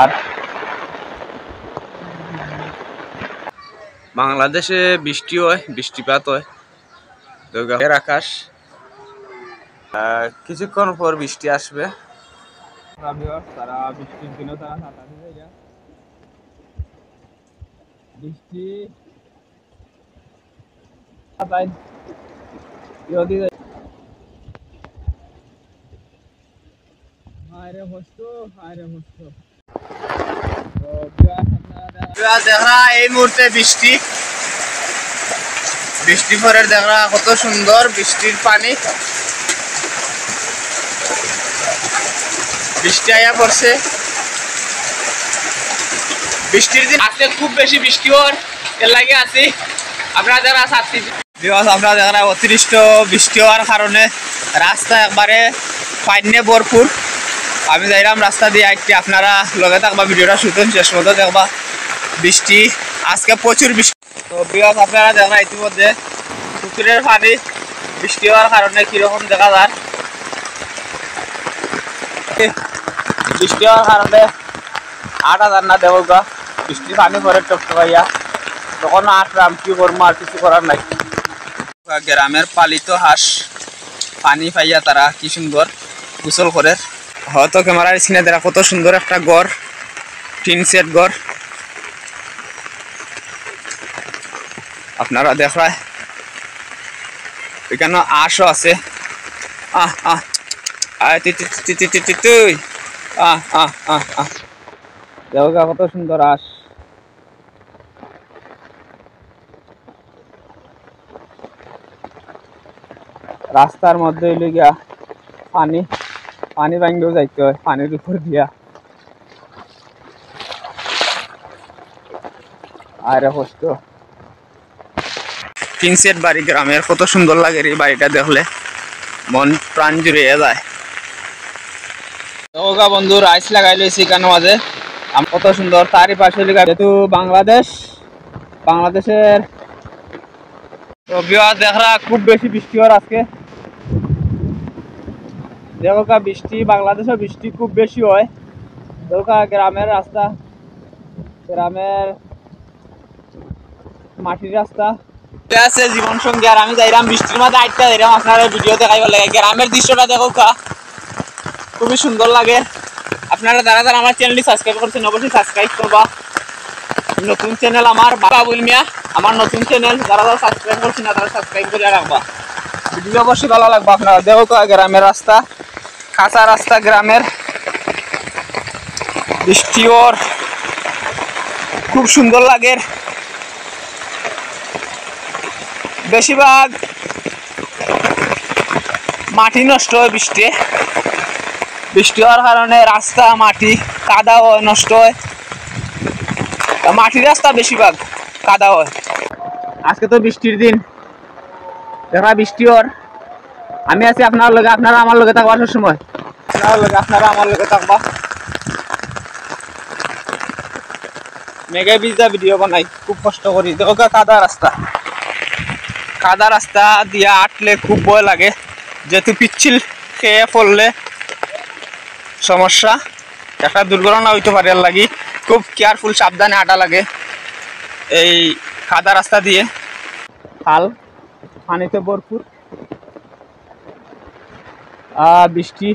আর বাংলাদেশে বৃষ্টি হয়, বৃষ্টিপাত হয়, দুর্গাপুরের আকাশ কিছুক্ষণ পর বৃষ্টি আসবে। তারা বৃষ্টির দিনও তারা ছাতা দিয়ে যায়, বৃষ্টি এই মুহূর্তে বৃষ্টি বৃষ্টি পরের দেখা কত সুন্দর বৃষ্টির পানি, বৃষ্টি আয়া পড়ছে। বৃষ্টির দিন আজকে খুব বেশি বৃষ্টি হওয়ার এর লাগে আছি। আপনারা যারা ছাত্রী আপনারা যারা অতিরিক্ত বৃষ্টি হওয়ার কারণে রাস্তা একবারে পাইনে ভরপুর। আমি যাইলাম রাস্তা দিয়ে একটি, আপনারা লগে থাকবা, ভিডিওটা শুতেন শেষ মতো দেখবা। বৃষ্টি আজকে প্রচুর বৃষ্টি। তো বিকজ আপনারা দেখা ইতিমধ্যে পুকুরের পানি বৃষ্টি হওয়ার কারণে কিরকম দেখা যায়। বৃষ্টি হওয়ার কারণে 8,000 না দেব গা, বৃষ্টির পানি পরে টকটকাইয়া, তখন আটরাম কি করবো, আর কিছু করার নাই। গ্রামের পালিত হাঁস পানি পাইয়া তারা কি সুন্দর গোসল করে। হয়তো ক্যামেরার স্ক্রিনে দেখা কত সুন্দর একটা ঘর, টিন সেট ঘর আপনারা দেখায়। এখানে আঁশও আছে, কত সুন্দর আঁশ। রাস্তার মধ্যে গিয়া পানি পানি ভাঙ্গেও যাইতে হয়, পানির উপর দিয়া। আরে কষ্ট। টিন সেট বাড়ি গ্রামের, কত সুন্দর লাগে এই বাড়িটা দেখলে, মন প্রাণ জুড়িয়ে যায়। বন্ধু রাইস লাগাই লইছি কেন মাঝে, কত সুন্দর তারই পাশে যেহেতু বাংলাদেশের দেখা খুব বেশি বৃষ্টি হওয়ার আজকে। দেখো বৃষ্টি, বাংলাদেশে বৃষ্টি খুব বেশি হয়। দেখো গ্রামের রাস্তা, গ্রামের মাটির রাস্তা আছে জীবন সঙ্গী। আর আমি যাইলাম বৃষ্টির মাঝে আটটা যাইলাম, আপনারা ভিডিও দেখাইবার লাগে। গ্রামের দৃশ্যটা দেখো খুবই সুন্দর লাগে। আপনারা যারা যারা আমার চ্যানেলটি সাবস্ক্রাইব করছেন অবশ্যই সাবস্ক্রাইব করবা। নতুন চ্যানেল আমার বাবুল মিয়া, আমার নতুন চ্যানেল, যারা যারা সাবস্ক্রাইব করছেন না তারা সাবস্ক্রাইব করে রাখবা। ভিডিও অবশ্যই ভালো লাগবে। আপনারা দেখো গ্রামের রাস্তা, কাঁচা রাস্তা গ্রামের, বৃষ্টি ওর খুব সুন্দর লাগে। বেশিরভাগ মাটি নষ্ট হয় বৃষ্টি হওয়ার কারণে, রাস্তা মাটি কাদা হয়, নষ্ট হয়। মাটির রাস্তা বেশিরভাগ কাদা হয়। আজকে তো বৃষ্টির দিন, দেখা বৃষ্টি হওয়ার আমি আছি আপনার লগে, আপনারা আমার লগে থাকবা সব সময়, আপনারা আমার লগে থাকবা। মেঘে ভিজা ভিডিও বানাই, খুব কষ্ট করি। দেখো কাদা রাস্তা দিয়া আটলে খুব ভয় লাগে, যেহেতু পিচ্ছিল খেয়ে পড়লে সমস্যা, একটা দুর্ঘটনা হইতে পারে। এর লাগি খুব কেয়ারফুল, সাবধানে হাঁটা লাগে এই কাদা রাস্তা দিয়ে। খাল পানিতে ভরপুর, বৃষ্টি